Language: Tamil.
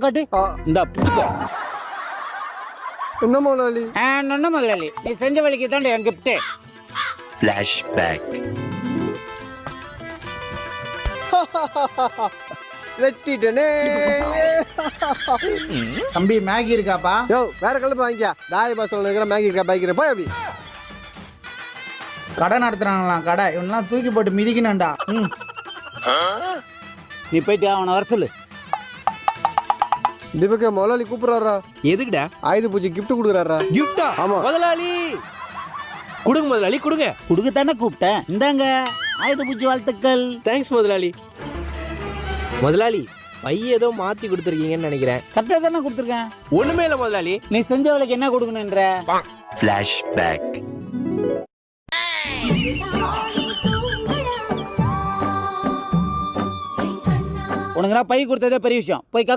காட்டு இந்த பிடிச்சுக்கோ. என்ன முதலாளி? என்ன முதலாளி, நீ செஞ்ச வேலைக்கு தாண்டி என் கிஃப்ட். Flashback. வெட்டிட்டனே. தம்பி மேகி இருக்காப்பா? யோ வேற கலப்பு வாங்கியா. தாய் பாசல் இருக்கிற மேகி இருக்கா பைக்கிறேன் போய் அப்படி. கடை நடத்துறாங்களாம் கடை, இவனெல்லாம் தூக்கி போட்டு மிதிக்கணும்டா. நீ போயிட்டு அவனை வர சொல்லு. தீபக்க முதலாளி கூப்பிடுறாரா? எதுக்குடா? ஆயுத பூஜை கிஃப்ட் கொடுக்குறாரா? கிஃப்டா? ஆமா முதலாளி கொடுங்க முதலாளி கொடுங்க. கொடுக்கத்தானே கூப்பிட்டேன். இந்தாங்க ஆயுத பூஜை வாழ்த்துக்கள். தேங்க்ஸ் முதலாளி. முதலாளி பைய ஏதோ மாத்தி கொடுத்துருக்கீங்கன்னு நினைக்கிறேன். கரெக்டாக தானே கொடுத்துருக்கேன். ஒண்ணுமே இல்ல முதலாளி. நீ செஞ்ச வேலைக்கு என்ன கொடுக்கணுன்ற? Flashback. உனக்கு நான் பை கொடுத்ததே பெரிய விஷயம். போய்